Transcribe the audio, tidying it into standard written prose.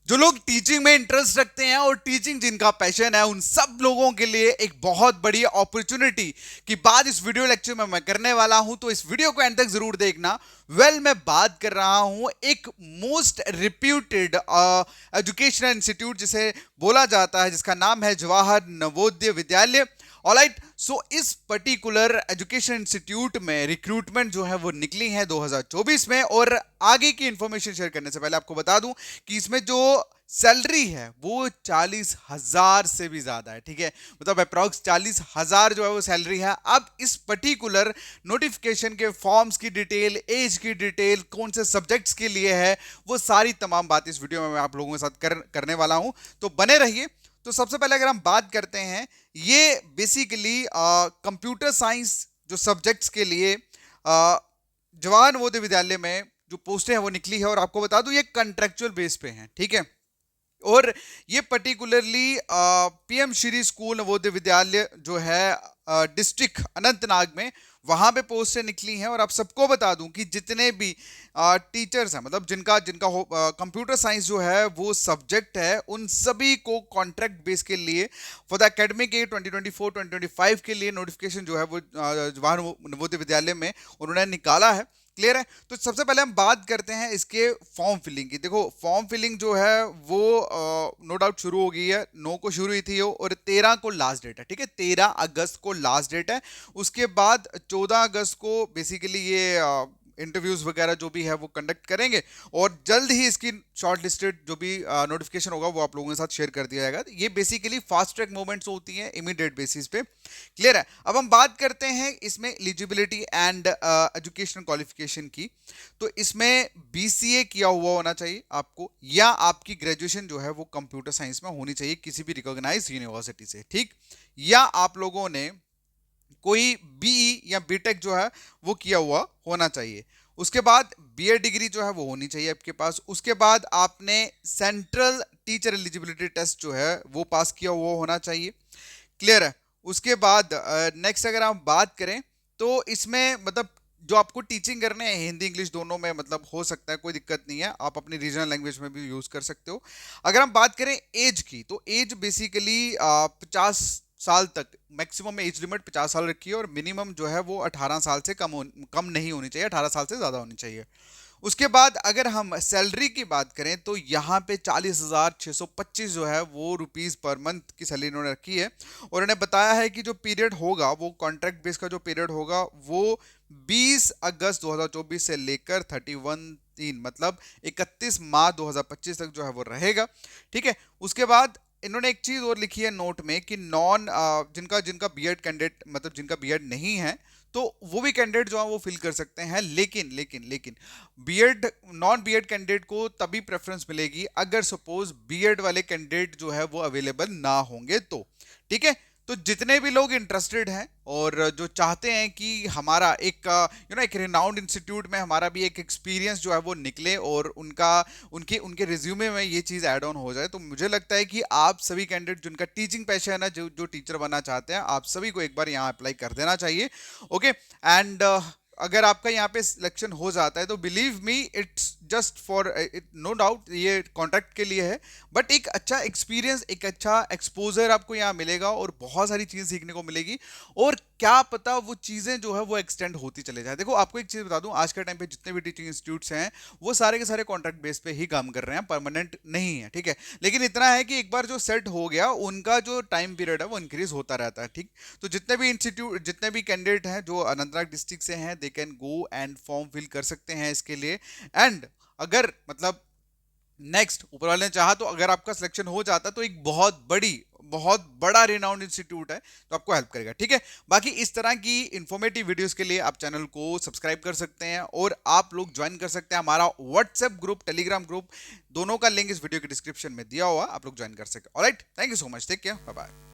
जो लोग टीचिंग में इंटरेस्ट रखते हैं और टीचिंग जिनका पैशन है, उन सब लोगों के लिए एक बहुत बड़ी अपॉर्चुनिटी की बात इस वीडियो लेक्चर में मैं करने वाला हूं, तो इस वीडियो को एंड तक जरूर देखना। मैं बात कर रहा हूं एक मोस्ट रिप्यूटेड एजुकेशनल इंस्टीट्यूट जिसे बोला जाता है, जिसका नाम है जवाहर नवोदय विद्यालय। ऑलराइट, सो इस पर्टिकुलर एजुकेशन इंस्टीट्यूट में रिक्रूटमेंट जो है वो निकली है 2024 में। और आगे की इंफॉर्मेशन शेयर करने से पहले आपको बता दूं कि इसमें जो सैलरी है वो 40,000 से भी ज्यादा है। ठीक है, मतलब अप्रॉक्स 40,000 जो है वो सैलरी है। अब इस पर्टिकुलर नोटिफिकेशन के फॉर्म्स की डिटेल, एज की डिटेल, कौन से सब्जेक्ट्स के लिए है, वो सारी तमाम बात इस वीडियो में मैं आप लोगों के साथ करने वाला हूं, तो बने रहिए। तो सबसे पहले अगर हम बात करते हैं, ये बेसिकली कंप्यूटर साइंस जो सब्जेक्ट्स के लिए जवाहर नवोदय विद्यालय में जो पोस्टें हैं वो निकली है। और आपको बता दूं ये कॉन्ट्रेक्चुअल बेस पे हैं। ठीक है, और ये particularly PM Shri school Navodaya Vidyalaya जो है डिस्ट्रिक्ट अनंतनाग में, वहां पे पोस्ट से निकली हैं। और आप सबको बता दूं कि जितने भी टीचर्स हैं, मतलब जिनका जिनका कंप्यूटर साइंस जो है वो सब्जेक्ट है, उन सभी को कॉन्ट्रैक्ट बेस के लिए फॉर द एकेडमिक ईयर 2024-2025 के लिए नोटिफिकेशन जो है वो जवाहर नवोदय विद्यालय में उन्होंने निकाला है। क्लियर है? तो सबसे पहले हम बात करते हैं इसके फॉर्म फिलिंग की। देखो, फॉर्म फिलिंग जो है वो नो डाउट शुरू हो गई है। 9 को शुरू हुई थी और 13 को लास्ट डेट है। ठीक है, 13 अगस्त को लास्ट डेट है। उसके बाद 14 अगस्त को बेसिकली ये इंटरव्यूज वगैरह जो भी है वो कंडक्ट करेंगे, और जल्द ही इसकी शॉर्ट लिस्टेड जो भी नोटिफिकेशन होगा वो आप लोगों के साथ शेयर कर दिया जाएगा। ये बेसिकली फास्ट ट्रैक मूवमेंट्स होती हैं इमीडिएट बेसिस पे। क्लियर है? अब हम बात करते हैं इसमें एलिजिबिलिटी एंड एजुकेशनल क्वालिफिकेशन की। तो इसमें बीसीए किया हुआ होना चाहिए आपको, या आपकी ग्रेजुएशन जो है वो कंप्यूटर साइंस में होनी चाहिए किसी भी रिकॉग्नाइज यूनिवर्सिटी से। ठीक, या आप लोगों ने कोई बीई या बीटेक जो है वो किया हुआ होना चाहिए। उसके बाद बीए डिग्री जो है वो होनी चाहिए आपके पास। उसके बाद आपने सेंट्रल टीचर एलिजिबिलिटी टेस्ट जो है वो पास किया हुआ होना चाहिए। क्लियर है? उसके बाद नेक्स्ट अगर हम बात करें, तो इसमें मतलब जो आपको टीचिंग करने हैं हिंदी इंग्लिश दोनों में मतलब हो सकता है, कोई दिक्कत नहीं है, आप अपनी रीजनल लैंग्वेज में भी यूज कर सकते हो। अगर हम बात करें एज की, तो एज बेसिकली 50 साल तक, मैक्सिमम एज लिमिट 50 साल रखी है, और मिनिमम जो है वो 18 साल से कम नहीं होनी चाहिए, 18 साल से ज्यादा होनी चाहिए। उसके बाद अगर हम सैलरी की बात करें, तो यहाँ पे 40,625 जो है वो रुपीस पर मंथ की सैलरी इन्होंने रखी है। और इन्होंने बताया है कि जो पीरियड होगा वो कॉन्ट्रैक्ट बेस का जो पीरियड होगा वो 20 अगस्त 2024 से लेकर 31/3 मतलब 31 मार्च 2025 तक जो है वो रहेगा। ठीक है, उसके बाद इन्होंने एक चीज और लिखी है नोट में कि नॉन जिनका जिनका बीएड कैंडिडेट, मतलब जिनका बीएड नहीं है, तो वो भी कैंडिडेट जो है वो फिल कर सकते हैं। लेकिन लेकिन लेकिन बीएड नॉन बीएड कैंडिडेट को तभी प्रेफरेंस मिलेगी अगर सपोज बीएड वाले कैंडिडेट जो है वो अवेलेबल ना होंगे तो। ठीक है, तो जितने भी लोग इंटरेस्टेड हैं और जो चाहते हैं कि हमारा एक एक रिनाउंड इंस्टीट्यूट में हमारा भी एक एक्सपीरियंस जो है वो निकले और उनका उनके उनके रिज्यूमे में ये चीज़ ऐड ऑन हो जाए, तो मुझे लगता है कि आप सभी कैंडिडेट जिनका टीचिंग पैशन है, जो जो टीचर बनना चाहते हैं, आप सभी को एक बार यहाँ अप्लाई कर देना चाहिए। ओके, एंड अगर आपका यहाँ पे सिलेक्शन हो जाता है तो believe me it's just for it, no doubt ये कॉन्ट्रैक्ट के लिए है, बट एक अच्छा एक्सपीरियंस, एक अच्छा एक्सपोजर आपको यहाँ मिलेगा और बहुत सारी चीज़ें सीखने को मिलेगी। और क्या पता वो चीज़ें जो है वो एक्सटेंड होती चले जाए। देखो, आपको एक चीज़ बता दूं, आज के टाइम पे जितने भी टीचिंग इंस्टीट्यूट्स हैं वो सारे के सारे कॉन्ट्रैक्ट बेस पे ही काम कर रहे हैं, परमानेंट नहीं है। ठीक है, लेकिन इतना है कि एक बार जो सेट हो गया, उनका जो टाइम पीरियड है वो इंक्रीज होता रहता है। ठीक, तो जितने भी इंस्टीट्यूट, जितने भी कैंडिडेट हैं जो अनंतनाग डिस्ट्रिक्ट से हैं, they can go and form fill कर सकते हैं इसके लिए। एंड अगर मतलब नेक्स्ट ऊपर वाले ने चाहा तो अगर आपका सिलेक्शन हो जाता तो एक बहुत बड़ा रिनाउंड इंस्टीट्यूट है, तो आपको हेल्प करेगा। ठीक है, बाकी इस तरह की इंफॉर्मेटिव वीडियोस के लिए आप चैनल को सब्सक्राइब कर सकते हैं, और आप लोग ज्वाइन कर सकते हैं हमारा व्हाट्सएप ग्रुप, टेलीग्राम ग्रुप, दोनों का लिंक इस वीडियो के डिस्क्रिप्शन में दिया हुआ, आप लोग ज्वाइन कर सकते हैं। Alright, thank you so much, take care, bye bye.